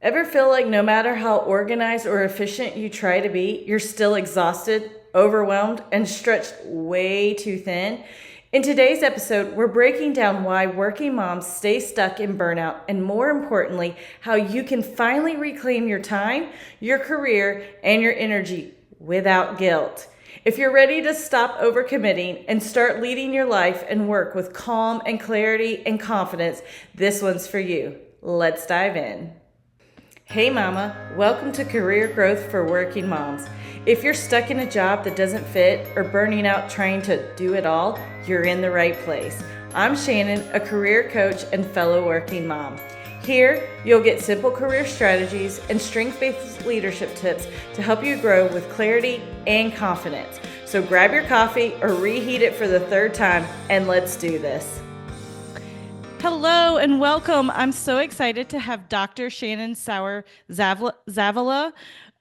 Ever feel like no matter how organized or efficient you try to be, you're still exhausted, overwhelmed, and stretched way too thin? In today's episode, we're breaking down why working moms stay stuck in burnout and, more importantly, how you can finally reclaim your time, your career, and your energy without guilt. If you're ready to stop overcommitting and start leading your life and work with calm and clarity and confidence, this one's for you. Let's dive in. Hey mama, welcome to Career Growth for Working Moms. If you're stuck in a job that doesn't fit or burning out trying to do it all, you're in the right place. I'm Shannon, a career coach and fellow working mom. Here, you'll get simple career strategies and strength-based leadership tips to help you grow with clarity and confidence. So grab your coffee or reheat it for the third time and let's do this. Hello and welcome. I'm so excited to have Dr. Shannon Sauer-Zavala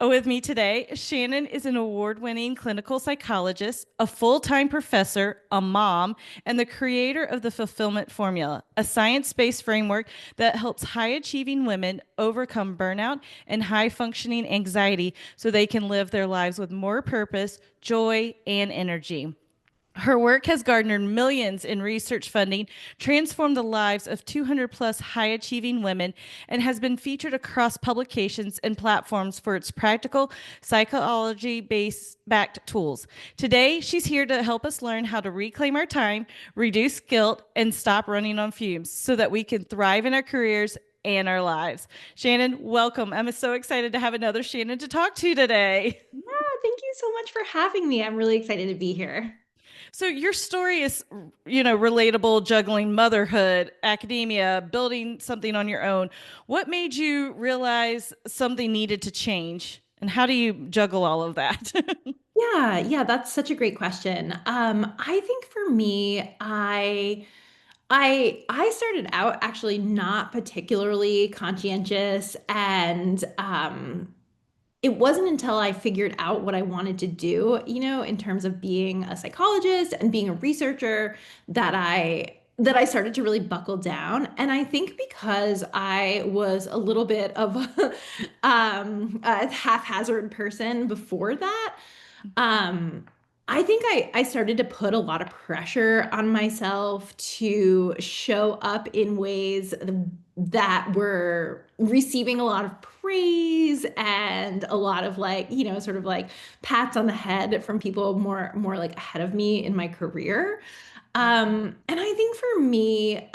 with me today. Shannon is an award-winning clinical psychologist, a full-time professor, a mom, and the creator of the Fulfillment Formula, a science-based framework that helps high-achieving women overcome burnout and high-functioning anxiety so they can live their lives with more purpose, joy, and energy. Her work has garnered millions in research funding, transformed the lives of 200 plus high achieving women, and has been featured across publications and platforms for its practical psychology backed tools. Today, she's here to help us learn how to reclaim our time, reduce guilt, and stop running on fumes so that we can thrive in our careers and our lives. Shannon, welcome. I'm so excited to have another Shannon to talk to today. Yeah, thank you so much for having me. I'm really excited to be here. So your story is, relatable, juggling motherhood, academia, building something on your own. What made you realize something needed to change? And how do you juggle all of that? Yeah, that's such a great question. I think for me, I started out actually not particularly conscientious, and it wasn't until I figured out what I wanted to do, in terms of being a psychologist and being a researcher, that I started to really buckle down. And I think because I was a little bit of a haphazard person before that, um, I think I started to put a lot of pressure on myself to show up in ways that were receiving a lot of praise and a lot of like, sort of like pats on the head from people more like ahead of me in my career. And I think for me,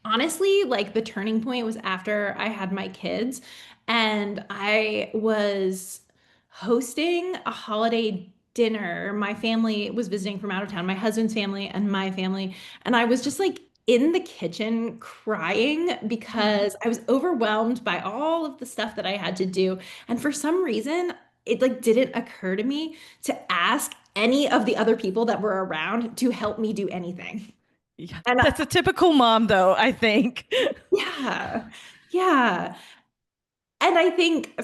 honestly, like the turning point was after I had my kids and I was hosting a holiday dinner. My family was visiting from out of town, my husband's family and my family. And I was just like in the kitchen crying because I was overwhelmed by all of the stuff that I had to do. And for some reason, it like didn't occur to me to ask any of the other people that were around to help me do anything. Yeah, And that's a typical mom, though, I think. yeah, yeah. And I think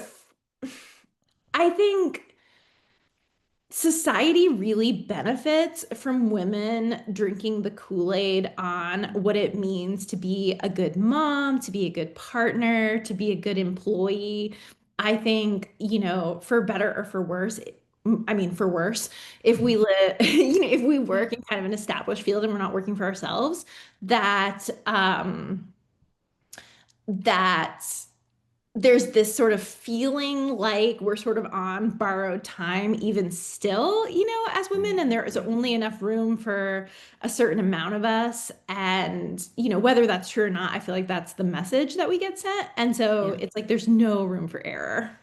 society really benefits from women drinking the Kool-Aid on what it means to be a good mom, to be a good partner, to be a good employee. I think, for better or for worse, I mean, for worse, if we live, if we work in kind of an established field and we're not working for ourselves, that there's this sort of feeling like we're sort of on borrowed time, even still, as women, and there is only enough room for a certain amount of us. And, whether that's true or not, I feel like that's the message that we get sent. And so Yeah. it's like there's no room for error.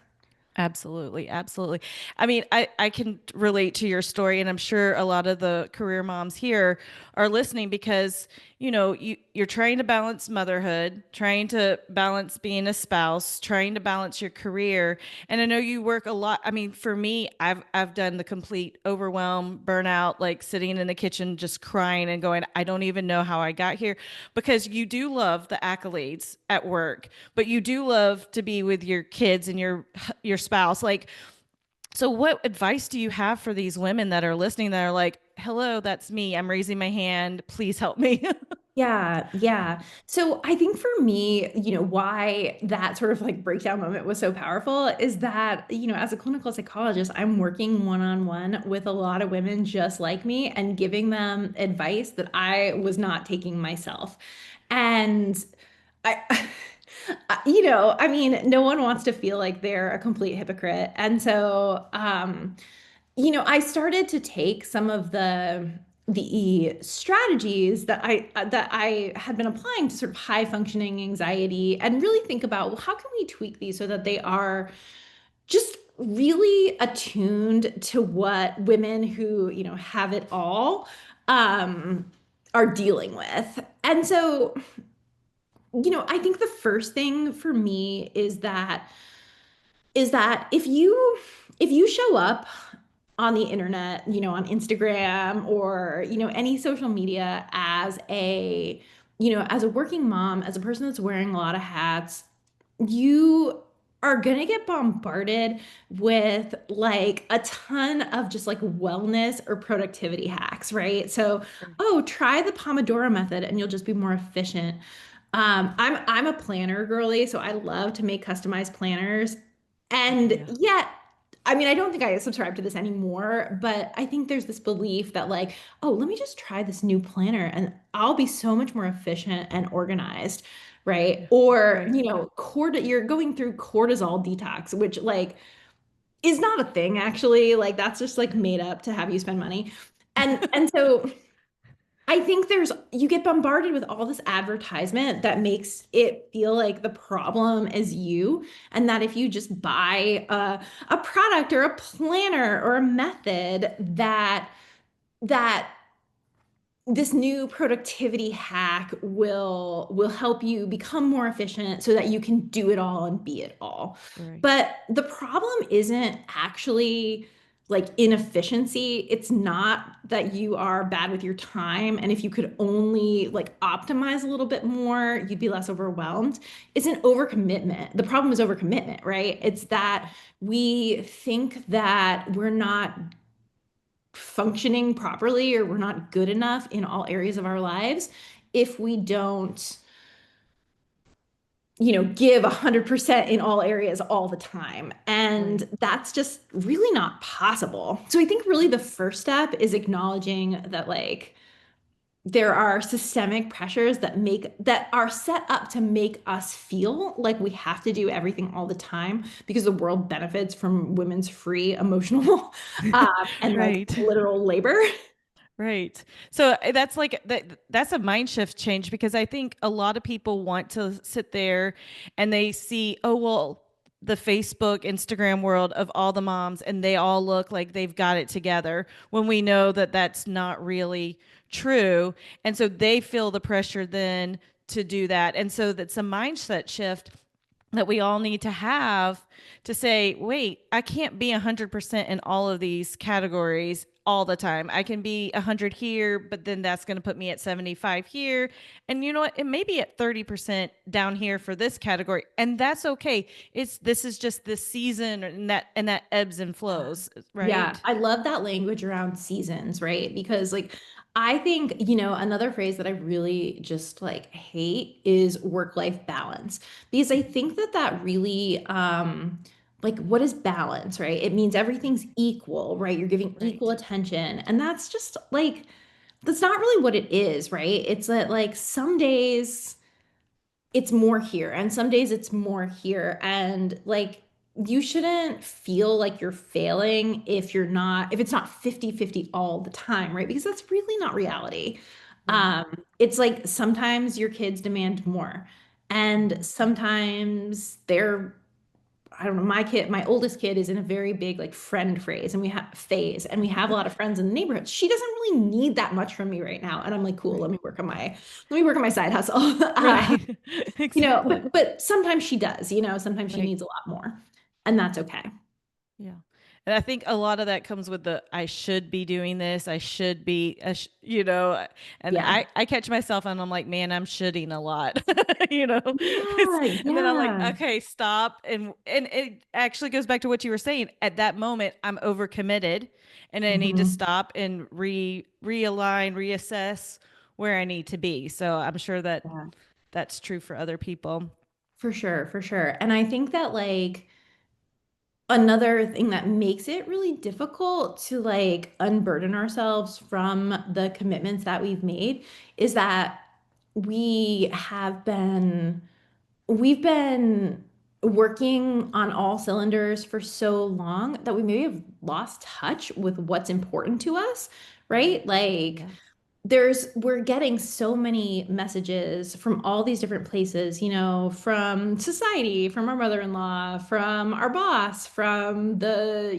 Absolutely, absolutely. I mean, I can relate to your story, and I'm sure a lot of the career moms here are listening because, you're trying to balance motherhood, trying to balance being a spouse, trying to balance your career. And I know you work a lot. I mean, for me, I've done the complete overwhelm, burnout, like sitting in the kitchen just crying and going, I don't even know how I got here, because you do love the accolades at work, but you do love to be with your kids and your spouse. Like, so what advice do you have for these women that are listening that are like, hello, that's me, I'm raising my hand, please help me? Yeah, yeah. So I think for me, why that sort of like breakdown moment was so powerful is that, as a clinical psychologist, I'm working one-on-one with a lot of women just like me and giving them advice that I was not taking myself. And I, I mean, no one wants to feel like they're a complete hypocrite. And so, I started to take some of the strategies that I had been applying to sort of high functioning anxiety and really think about, well, how can we tweak these so that they are just really attuned to what women who, have it all um are dealing with. And so, I think the first thing for me is that if you show up on the internet, on Instagram or, any social media as as a working mom, as a person that's wearing a lot of hats, you are going to get bombarded with like a ton of just like wellness or productivity hacks, right? So, Sure. oh, try the Pomodoro method and you'll just be more efficient. I'm a planner girly, so I love to make customized planners. And Yeah. yet, I mean, I don't think I subscribe to this anymore, but I think there's this belief that like, oh, let me just try this new planner and I'll be so much more efficient and organized, right? Yeah. Or, Right. you're going through cortisol detox, which like is not a thing actually. Like that's just like made up to have you spend money. And so I think you get bombarded with all this advertisement that makes it feel like the problem is you, and that if you just buy a product or a planner or a method that this new productivity hack will help you become more efficient so that you can do it all and be it all. Right. But the problem isn't actually like inefficiency. It's not that you are bad with your time and if you could only like optimize a little bit more, you'd be less overwhelmed. It's an overcommitment. The problem is overcommitment, right? It's that we think that we're not functioning properly or we're not good enough in all areas of our lives if we don't, give 100% in all areas all the time. Right. And that's just really not possible. So I think really the first step is acknowledging that like there are systemic pressures that are set up to make us feel like we have to do everything all the time because the world benefits from women's free emotional and like Right. literal labor. Right. So that's like that's a mind shift change because I think a lot of people want to sit there and they see, oh well, the Facebook, Instagram world of all the moms and they all look like they've got it together when we know that that's not really true. And so they feel the pressure then to do that. And so that's a mindset shift that we all need to have to say, wait, I can't be 100% in all of these categories all the time. I can be 100 here, but then that's going to put me at 75 here. And you know what? It may be at 30% down here for this category. And that's okay. This is just this season and that ebbs and flows, Yeah, right? I love that language around seasons, right? Because like I think, another phrase that I really just like hate is work-life balance. Because I think that that really like what is balance, right? It means everything's equal, right? You're giving equal Right. attention. And that's just like that's not really what it is, right? It's that like some days it's more here and some days it's more here and like you shouldn't feel like you're failing if it's not 50-50 all the time, right? Because that's really not reality. Right. It's like sometimes your kids demand more and Mhm. sometimes they're I don't know, my oldest kid is in a very big like friend phase and we have a lot of friends in the neighborhood. She doesn't really need that much from me right now. And I'm like, cool, Right. let me work on my side hustle. Right. Exactly. But sometimes she does, sometimes she Right. needs a lot more. And that's okay. Yeah. And I think a lot of that comes with the I should be doing this. I should be, and Yeah. I catch myself and I'm like, man, I'm shoulding a lot, it's, Yeah, and then I'm like, yeah. okay, stop. And it actually goes back to what you were saying. At that moment, I'm overcommitted and I need to Mhm. stop and realign, reassess where I need to be. So I'm sure that Yeah. that's true for other people. For sure, for sure. And I think that like another thing that makes it really difficult to like unburden ourselves from the commitments that we've made is that we have been we've been working on all cylinders for so long that we maybe have lost touch with what's important to us, right? Like Yeah. we're getting so many messages from all these different places, from society, from our mother-in-law, from our boss, from the,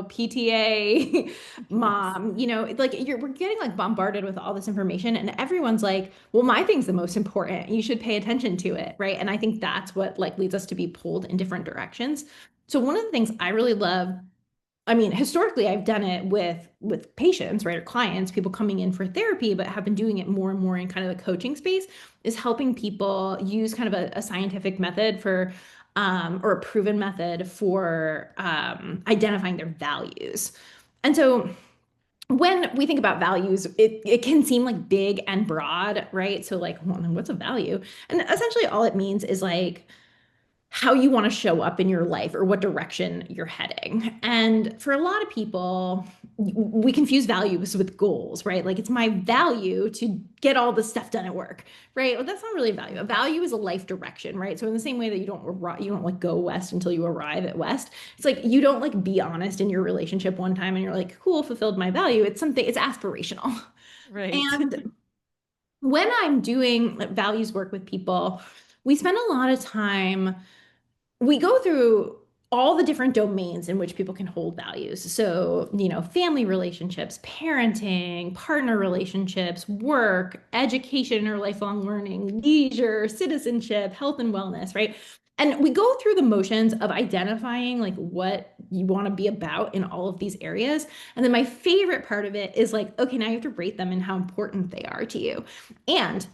PTA Yes. mom, like we're getting like bombarded with all this information and everyone's like, well, my thing's the most important. You should pay attention to it, right? And I think that's what like leads us to be pulled in different directions. So one of the things I really love, I mean, historically, I've done it with patients, right, or clients, people coming in for therapy, but have been doing it more and more in kind of the coaching space, is helping people use kind of a scientific method for, or a proven method for identifying their values. And so when we think about values, it can seem like big and broad, right? So like, well, then what's a value? And essentially all it means is like, how you want to show up in your life or what direction you're heading. And for a lot of people, we confuse values with goals, right? Like it's my value to get all the stuff done at work, right? Well, that's not really a value. A value is a life direction, right? So in the same way that you don't like go west until you arrive at west. It's like you don't like be honest in your relationship one time and you're like, cool, fulfilled my value. It's something, it's aspirational. Right. And when I'm doing values work with people, we spend a lot of time, we go through all the different domains in which people can hold values. So, family relationships, parenting, partner relationships, work, education or lifelong learning, leisure, citizenship, health and wellness, right? And we go through the motions of identifying like what you want to be about in all of these areas. And then my favorite part of it is like, okay, now you have to rate them and how important they are to you. And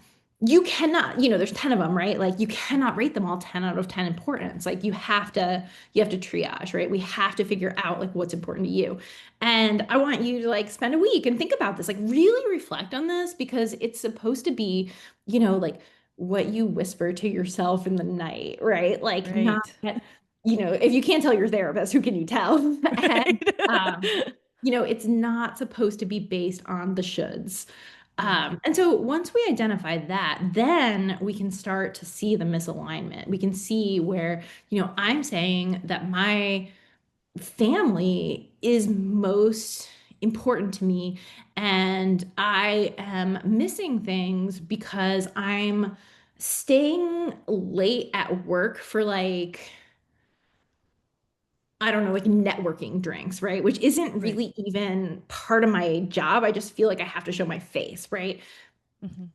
you cannot, there's 10 of them, right? Like you cannot rate them all 10 out of 10 importance. Like you have to triage, right? We have to figure out like what's important to you. And I want you to like spend a week and think about this, like really reflect on this because it's supposed to be, like what you whisper to yourself in the night, right? Like not, Right. if you can't tell your therapist, who can you tell? And um, Right. it's not supposed to be based on the shoulds. Yeah. And so once we identify that, then we can start to see the misalignment. We can see where, I'm saying that my family is most important to me, and I am missing things because I'm staying late at work for like, I don't know, like networking drinks, right? Which isn't Right. really even part of my job. I just feel like I have to show my face, right? Hmm. And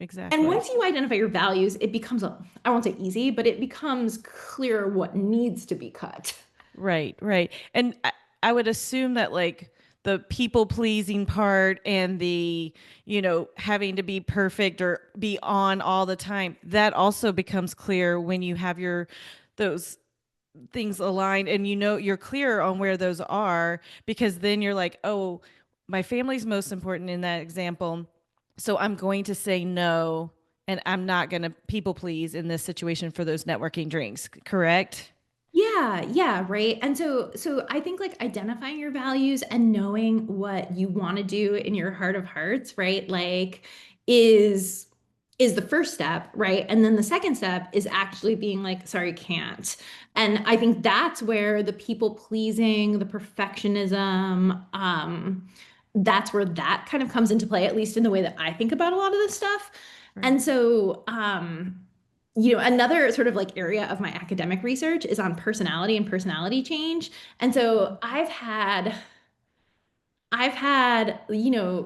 Exactly. once you identify your values, it becomes, I won't say easy, but it becomes clear what needs to be cut. Right, right. And I would assume that like the people pleasing part and the, having to be perfect or be on all the time, that also becomes clear when you have those things aligned and you're clear on where those are, because then you're like, oh, my family's most important in that example. So I'm going to say no, and I'm not going to people please in this situation for those networking drinks, correct? Yeah, yeah, right. And so I think like identifying your values and knowing what you want to do in your heart of hearts, right? Like is is the first step, right? And then the second step is actually being like, sorry, can't. And I think that's where the people pleasing, the perfectionism, that's where that kind of comes into play, at least in the way that I think about a lot of this stuff. Right. And so, another sort of like area of my academic research is on personality and personality change. And so I've had,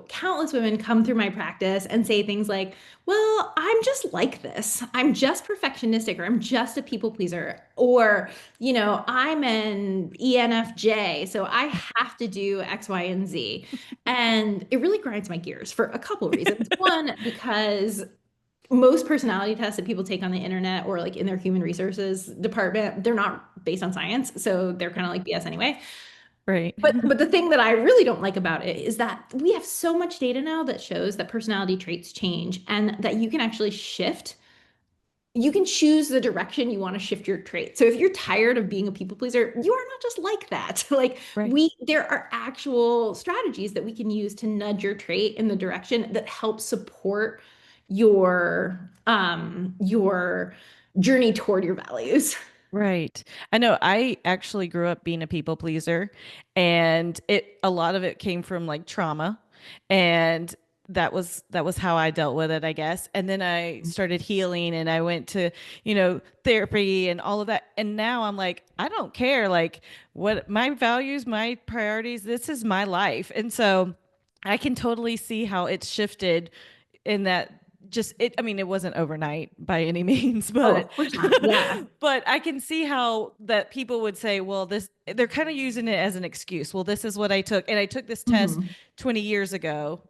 countless women come through my practice and say things like, well, I'm just like this. I'm just perfectionistic, or I'm just a people pleaser, or, I'm an ENFJ, so I have to do X, Y, and Z. And it really grinds my gears for a couple of reasons. One, because most personality tests that people take on the internet or like in their human resources department, they're not based on science. So they're kind of like BS anyway. Right. But the thing that I really don't like about it is that we have so much data now that shows that personality traits change and that you can actually shift. You can choose the direction you want to shift your trait. So if you're tired of being a people pleaser, you are not just like that. Like Right. there are actual strategies that we can use to nudge your trait in the direction that helps support your journey toward your values. Right. I know I actually grew up being a people pleaser, and a lot of it came from like trauma, and that was how I dealt with it, I guess. And then I started healing and I went to, therapy and all of that. And now I'm like, I don't care like what my values, my priorities, this is my life. And so I can totally see how it's shifted in that just it I mean it wasn't overnight by any means, Oh, but of course not. Yeah. but I can see how that people would say, well, this they're kind of using it as an excuse. Well, this is what I took, and I took this test Mhm. 20 years ago,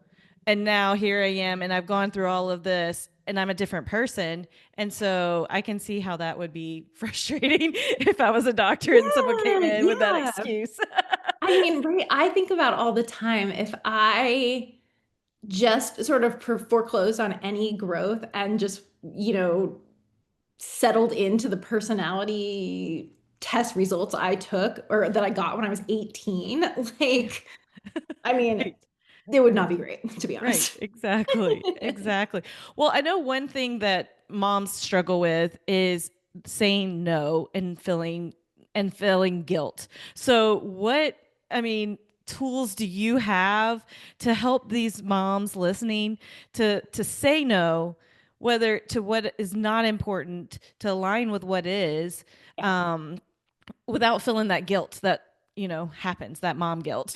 and now here I am, and I've gone through all of this, and I'm a different person. And so I can see how that would be frustrating if I was a doctor and someone came Yeah, in with that yeah. excuse. I mean, right, I think about all the time if I just sort of foreclosed on any growth and just, settled into the personality test results I took or that I got when I was 18, like, I mean, Right. it would not be great, to be Right, honest. exactly. Exactly. Well, I know one thing that moms struggle with is saying no and feeling guilt. So, I mean, tools do you have to help these moms listening to say no, whether to what is not important, to align with what is, Yeah. um, without feeling that guilt that, happens, that mom guilt.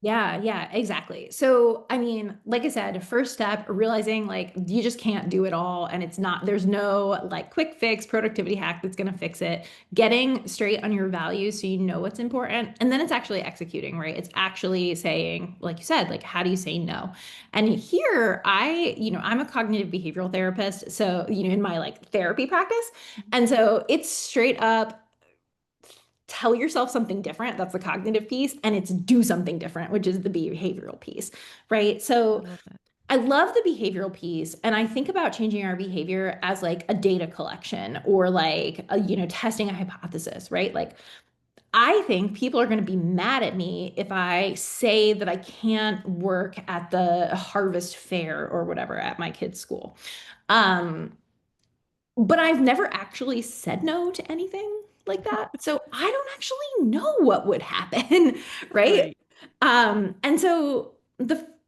Yeah, yeah, exactly. So, I mean, like I said, first step, realizing like you just can't do it all and there's no like quick fix productivity hack that's going to fix it. Getting straight on your values so you know what's important. And then it's actually executing, right? It's actually saying, like you said, like, how do you say no? And here I'm a cognitive behavioral therapist. So, in my like therapy practice. And so it's straight up tell yourself something different. That's the cognitive piece. And it's do something different, which is the behavioral piece, right? I So love that. I love the behavioral piece. And I think about changing our behavior as like a data collection or like, testing a hypothesis, right? Like, I think people are going to be mad at me if I say that I can't work at the harvest fair or whatever at my kid's school. Um, but I've never actually said no to anything like that. So I don't actually know what would happen, right? Right. And so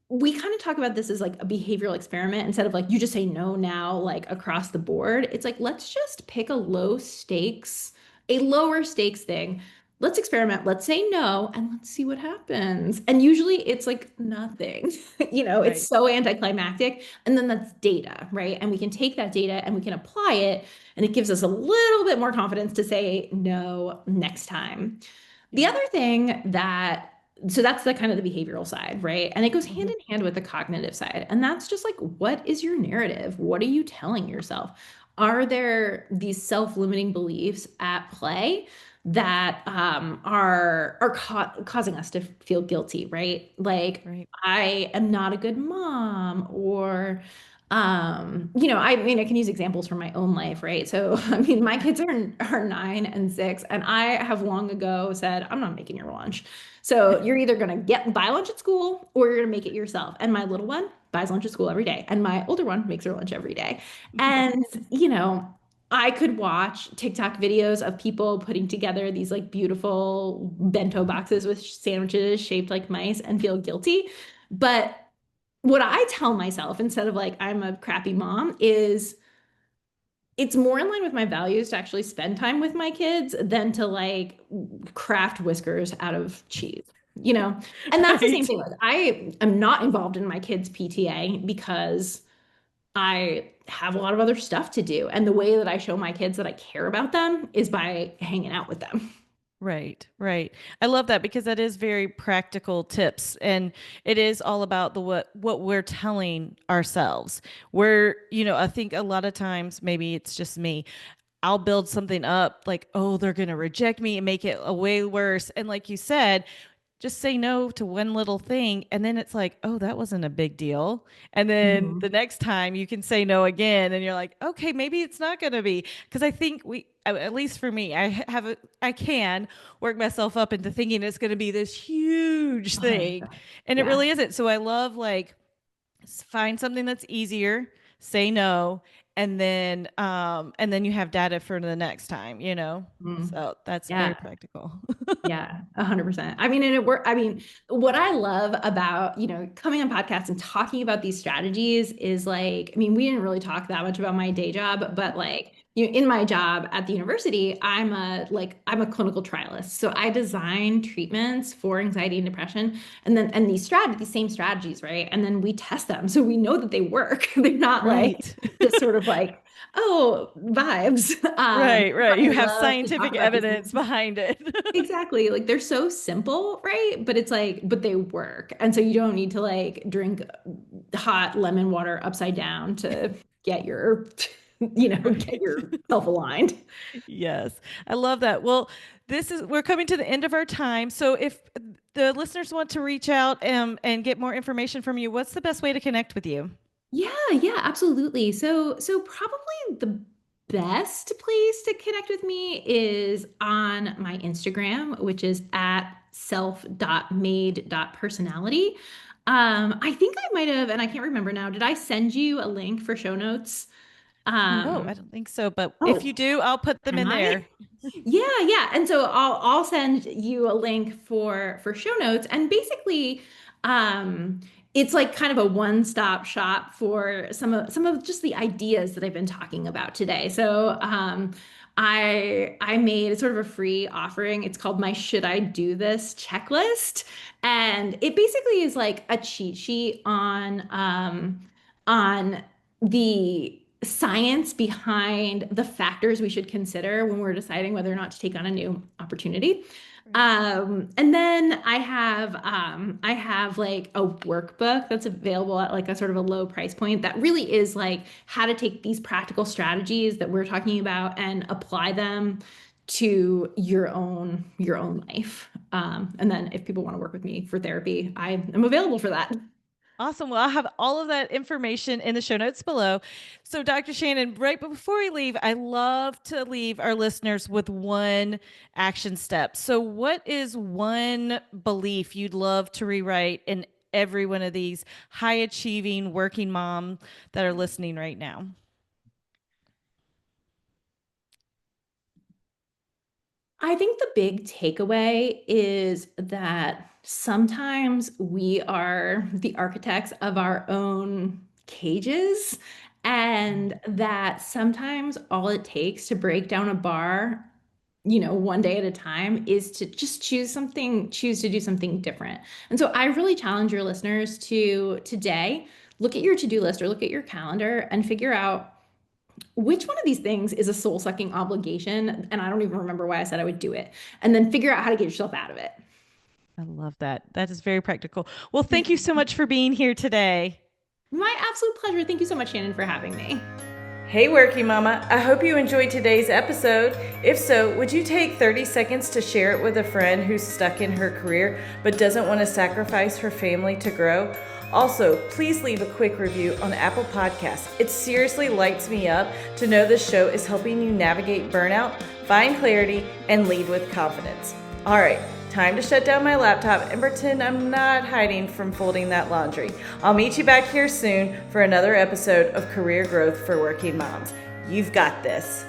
we kind of talk about this as like a behavioral experiment instead of like you just say no now, like across the board. It's like let's just pick a lower stakes thing. Let's experiment. Let's say no and let's see what happens. And usually it's like nothing. It's Right. so anticlimactic. And then that's data, right? And we can take that data and we can apply it, and it gives us a little bit more confidence to say no next time. The Yeah. other thing so that's the kind of the behavioral side, right? And it goes hand Mhm. in hand with the cognitive side. And that's just like, what is your narrative? What are you telling yourself? Are there these self-limiting beliefs at play that are causing us to feel guilty, right? Like, Right. I am not a good mom, or I mean, I can use examples from my own life, right? So, I mean, my kids are 9 and 6, and I have long ago said, I'm not making your lunch. So you're either gonna buy lunch at school or you're gonna make it yourself. And my little one buys lunch at school every day, and my older one makes her lunch every day. And I could watch TikTok videos of people putting together these like beautiful bento boxes with sandwiches shaped like mice and feel guilty. But what I tell myself instead of like I'm a crappy mom is it's more in line with my values to actually spend time with my kids than to like craft whiskers out of cheese, you know? And that's the same Right. thing. Like I am not involved in my kids' PTA because I have a lot of other stuff to do. And the way that I show my kids that I care about them is by hanging out with them. Right, right. I love that because that is very practical tips, and it is all about the what we're telling ourselves. I think a lot of times maybe it's just me. I'll build something up like, oh, they're going to reject me and make it a way worse. And like you said, just say no to one little thing. And then it's like, oh, that wasn't a big deal. And then the Mhm. next time you can say no again. And you're like, okay, maybe it's not going to be. Because I think at least for me, I can work myself up into thinking it's going to be this huge thing. 100%. And it Yeah. really isn't. So I love like, find something that's easier, say no, and then you have data for the next time, you know? Mm. So that's very Yeah. practical. Yeah, 100%. I mean, and it work. I mean, what I love about, coming on podcasts and talking about these strategies is like, I mean, we didn't really talk that much about my day job, but like, in my job at the university, I'm a clinical trialist. So I design treatments for anxiety and depression, and these same strategies, right? And then we test them. So we know that they work. They're not like Right. just sort of like, oh, vibes. Right, right. I You have love to talk scientific about these evidence things. behind it. Exactly. Like they're so simple, right? But it's like, but they work. And so you don't need to like drink hot lemon water upside down to get your, get Right. yourself aligned. Yes. I love that. Well, we're coming to the end of our time. So if the listeners want to reach out and get more information from you, what's the best way to connect with you? Yeah, yeah, absolutely. So probably the best place to connect with me is on my Instagram, which is at self.made.personality. I think I might have, and I can't remember now, did I send you a link for show notes? No, I Um, don't think so. But if you oh, do, I'll put them can in I? there. Yeah, yeah. And so I'll send you a link for show notes. And basically, um, it's like kind of a one-stop shop for some of just the ideas that I've been talking about today. So I made sort of a free offering. It's called my Should I Do This checklist. And it basically is like a cheat sheet on the science behind the factors we should consider when we're deciding whether or not to take on a new opportunity. Right. And then I have like a workbook that's available at like a sort of a low price point that really is like how to take these practical strategies that we're talking about and apply them to your own life. And then if people want to work with me for therapy, I am available for that. Awesome. Well, I'll have all of that information in the show notes below. So, Dr. Shannon, right before we leave, I love to leave our listeners with one action step. So, what is one belief you'd love to rewrite in every one of these high achieving working moms that are listening right now? I think the big takeaway is that sometimes we are the architects of our own cages, and that sometimes all it takes to break down a bar, one day at a time is to just choose to do something different. And so I really challenge your listeners to today look at your to-do list or look at your calendar and figure out which one of these things is a soul sucking obligation? And I don't even remember why I said I would do it. And then figure out how to get yourself out of it. I love that. That is very practical. Well, thank you so much for being here today. My absolute pleasure. Thank you so much, Shannon, for having me. Hey, Working Mama. I hope you enjoyed today's episode. If so, would you take 30 seconds to share it with a friend who's stuck in her career but doesn't want to sacrifice her family to grow? Also, please leave a quick review on Apple Podcasts. It seriously lights me up to know this show is helping you navigate burnout, find clarity, and lead with confidence. All right, time to shut down my laptop and pretend I'm not hiding from folding that laundry. I'll meet you back here soon for another episode of Career Growth for Working Moms. You've got this.